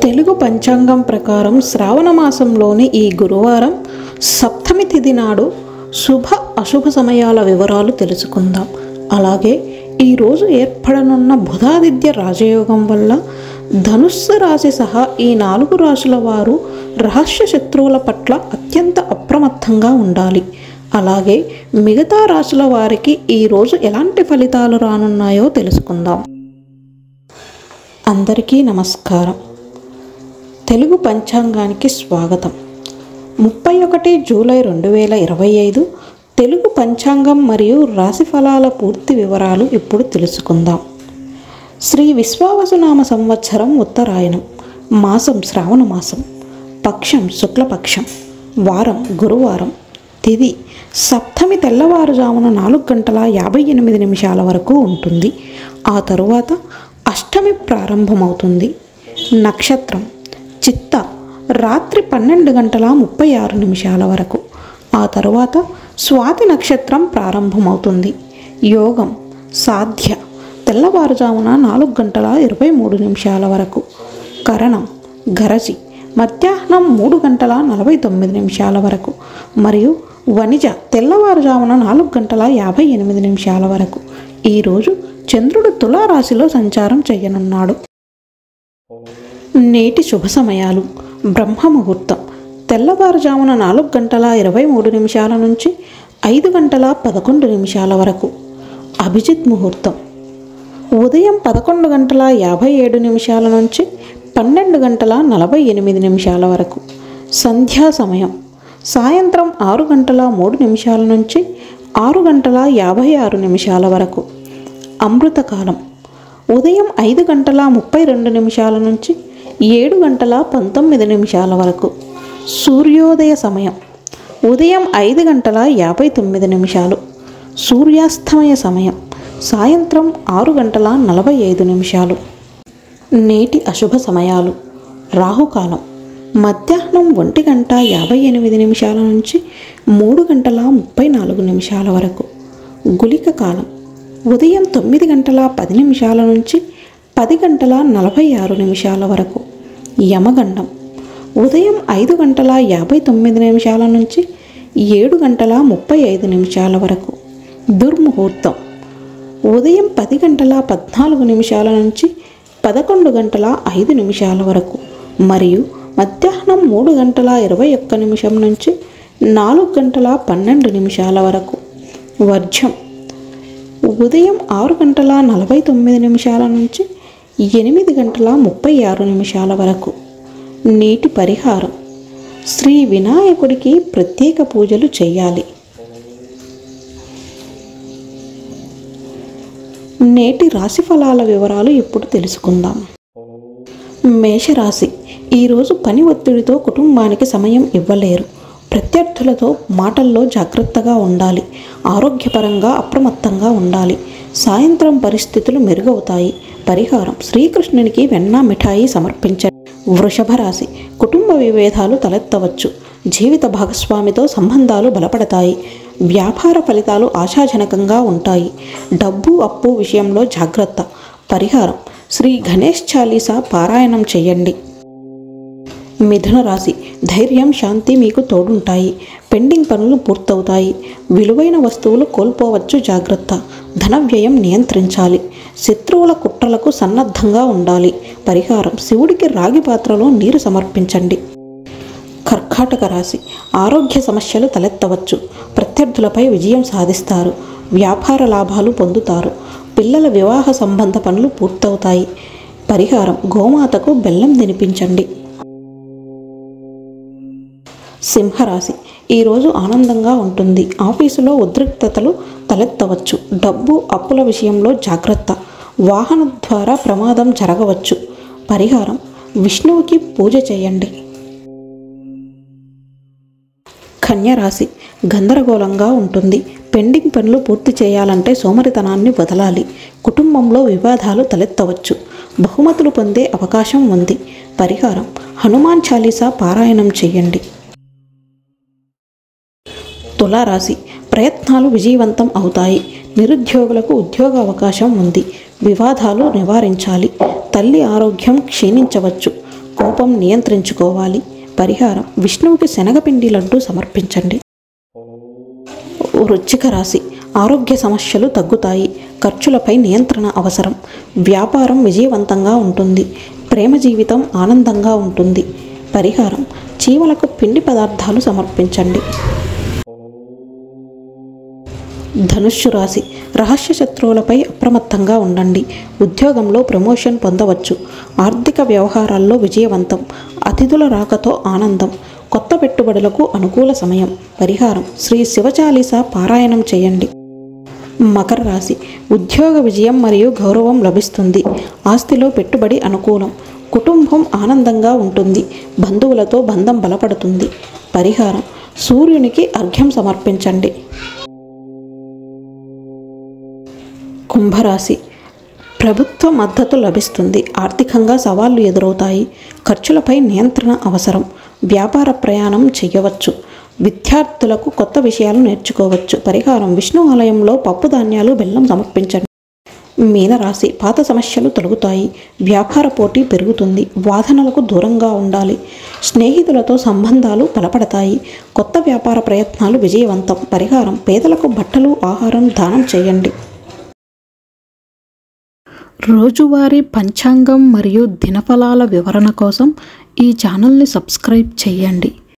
తెలుగు పంచాంగం ప్రకారం శ్రావణ మాసంలోని ఈ గురువారం సప్తమి తిథి నాడు శుభ అశుభ సమయాల వివరాలు తెలుసుకుందాం. అలాగే ఈరోజు ఏర్పడనున్న బుధాదిత్య రాజయోగం వల్ల ధనుస్సు రాశి సహా ఈ 4 రాశుల వారు రహస్య శత్రువుల పట్ల అత్యంత అప్రమత్తంగా ఉండాలి. అలాగే మిగతా రాశుల వారికి ఈరోజు ఎలాంటి ఫలితాలు రానున్నాయో తెలుసుకుందాం. అందరికీ నమస్కారం. తెలుగు పంచాంగానికి స్వాగతం. 31 జూలై 2025 తెలుగు పంచాంగం మరియు రాశి ఫలాల పూర్తి వివరాలు ఇప్పుడు తెలుసుకుందాం. శ్రీ విశ్వావసునామ సంవత్సరం ఉత్తరాయణం, మాసం శ్రావణ మాసం, పక్షం శుక్లపక్షం, వారం గురువారం, తిథి సప్తమి తెల్లవారుజామున 4:58 వరకు ఉంటుంది. ఆ తరువాత అష్టమి ప్రారంభమవుతుంది. నక్షత్రం చిత్త రాత్రి 12:36 వరకు. ఆ తరువాత స్వాతి నక్షత్రం ప్రారంభమవుతుంది. యోగం సాధ్య తెల్లవారుజామున 4:23 వరకు. కరణం గరజి మధ్యాహ్నం 3:49 వరకు మరియు వణిజ తెల్లవారుజామున 4:58 వరకు. ఈరోజు చంద్రుడు తులారాశిలో సంచారం చేయనున్నాడు. నేటి శుభ సమయాలు: బ్రహ్మ ముహూర్తం తెల్లవారుజామున 4:23 నుంచి 5:11 వరకు. అభిజిత్ ముహూర్తం ఉదయం 11:57 నుంచి 12:48 వరకు. సంధ్యా సమయం సాయంత్రం 6:03 నుంచి 6:56 వరకు. అమృతకాలం ఉదయం 5:32 నుంచి 7:19 వరకు. సూర్యోదయ సమయం ఉదయం 5:59. సూర్యాస్తమయ సమయం సాయంత్రం 6:45. నేటి అశుభ సమయాలు: రాహుకాలం మధ్యాహ్నం 1:58 నుంచి 3:34 వరకు. గుళిక కాలం ఉదయం 9:10 నుంచి 10:46 వరకు. యమగండం ఉదయం 5:59 నుంచి 7:35 వరకు. దుర్ముహూర్తం ఉదయం 10:14 నుంచి 11:05 వరకు మరియు మధ్యాహ్నం 3:21 నుంచి 4:12 వరకు. వర్జం ఉదయం 6:49 నుంచి 8:36 వరకు. నీటి పరిహారం: శ్రీ వినాయకుడికి ప్రత్యేక పూజలు చేయాలి. నేటి రాశి ఫలాల వివరాలు ఇప్పుడు తెలుసుకుందాం. మేషరాశి ఈరోజు పని ఒత్తిడితో కుటుంబానికి సమయం ఇవ్వలేరు. ప్రత్యర్థులతో మాటల్లో జాగ్రత్తగా ఉండాలి. ఆరోగ్యపరంగా అప్రమత్తంగా ఉండాలి. సాయంత్రం పరిస్థితులు మెరుగవుతాయి. పరిహారం: శ్రీకృష్ణునికి వెన్న మిఠాయి సమర్పించండి. వృషభ రాశి కుటుంబ విభేదాలు తలెత్తవచ్చు. జీవిత భాగస్వామితో సంబంధాలు బలపడతాయి. వ్యాపార ఫలితాలు ఆశాజనకంగా ఉంటాయి. డబ్బు అప్పు విషయంలో జాగ్రత్త. పరిహారం: శ్రీ గణేష్ చాలీసా పారాయణం చేయండి. మిథున రాశి ధైర్యం శాంతి మీకు తోడుంటాయి. పెండింగ్ పనులు పూర్తవుతాయి. విలువైన వస్తువులు కోల్పోవచ్చు, జాగ్రత్త. ధన వ్యయం నియంత్రించాలి. శత్రువుల కుట్రలకు సన్నద్ధంగా ఉండాలి. పరిహారం: శివుడికి రాగి పాత్రలో నీరు సమర్పించండి. కర్కాటక రాశి ఆరోగ్య సమస్యలు తలెత్తవచ్చు. ప్రత్యర్థులపై విజయం సాధిస్తారు. వ్యాపార లాభాలు పొందుతారు. పిల్లల వివాహ సంబంధ పనులు పూర్తవుతాయి. పరిహారం: గోమాతకు బెల్లం తినిపించండి. సింహరాశి ఈరోజు ఆనందంగా ఉంటుంది. ఆఫీసులో ఉద్రిక్తతలు తలెత్తవచ్చు. డబ్బు అప్పుల విషయంలో జాగ్రత్త. వాహనం ద్వారా ప్రమాదం జరగవచ్చు. పరిహారం: విష్ణువుకి పూజ చేయండి. కన్యరాశి గందరగోళంగా ఉంటుంది. పెండింగ్ పనులు పూర్తి చేయాలంటే సోమరితనాన్ని వదలాలి. కుటుంబంలో వివాదాలు తలెత్తవచ్చు. బహుమతులు పొందే అవకాశం ఉంది. పరిహారం: హనుమాన్ చాలీసా పారాయణం చేయండి. తులారాశి ప్రయత్నాలు విజయవంతం అవుతాయి. నిరుద్యోగులకు ఉద్యోగ అవకాశం ఉంది. వివాదాలు నివారించాలి. తల్లి ఆరోగ్యం క్షీణించవచ్చు. కోపం నియంత్రించుకోవాలి. పరిహారం: విష్ణువుకి శనగపిండి లడ్డు సమర్పించండి. వృశ్చిక రాశి. ఆరోగ్య సమస్యలు తగ్గుతాయి. ఖర్చులపై నియంత్రణ అవసరం. వ్యాపారం విజయవంతంగా ఉంటుంది. ప్రేమ జీవితం ఆనందంగా ఉంటుంది. పరిహారం: చీమలకు పిండి పదార్థాలు సమర్పించండి. ధనుస్సు రాశి. రహస్య శత్రువులపై అప్రమత్తంగా ఉండండి. ఉద్యోగంలో ప్రమోషన్ పొందవచ్చు. ఆర్థిక వ్యవహారాల్లో విజయవంతం. అతిథుల రాకతో ఆనందం. కొత్త పెట్టుబడులకు అనుకూల సమయం. పరిహారం: శ్రీ శివచాలీస పారాయణం చేయండి. మకర రాశి. ఉద్యోగ విజయం మరియు గౌరవం లభిస్తుంది. ఆస్తిలో పెట్టుబడి అనుకూలం. కుటుంబం ఆనందంగా ఉంటుంది. బంధువులతో బంధం బలపడుతుంది. పరిహారం: సూర్యునికి అర్ఘ్యం సమర్పించండి. కుంభరాశి. ప్రభుత్వ మద్దతు లభిస్తుంది. ఆర్థికంగా సవాళ్లు ఎదురవుతాయి. ఖర్చులపై నియంత్రణ అవసరం. వ్యాపార ప్రయాణం చేయవచ్చు. విద్యార్థులకు కొత్త విషయాలు నేర్చుకోవచ్చు. పరిహారం: విష్ణు ఆలయంలో పప్పు ధాన్యాలు బెల్లం సమర్పించండి. మీనరాశి. పాత సమస్యలు తొలగుతాయి. వ్యాపార పోటీ పెరుగుతుంది. వాదనలకు దూరంగా ఉండాలి. స్నేహితులతో సంబంధాలు బలపడతాయి. కొత్త వ్యాపార ప్రయత్నాలు విజయవంతం. పరిహారం: పేదలకు బట్టలు ఆహారం దానం చేయండి. రోజువారీ పంచాంగం మరియు దినఫలాల వివరణ కోసం ఈ ఛానల్ని సబ్స్క్రైబ్ చేయండి.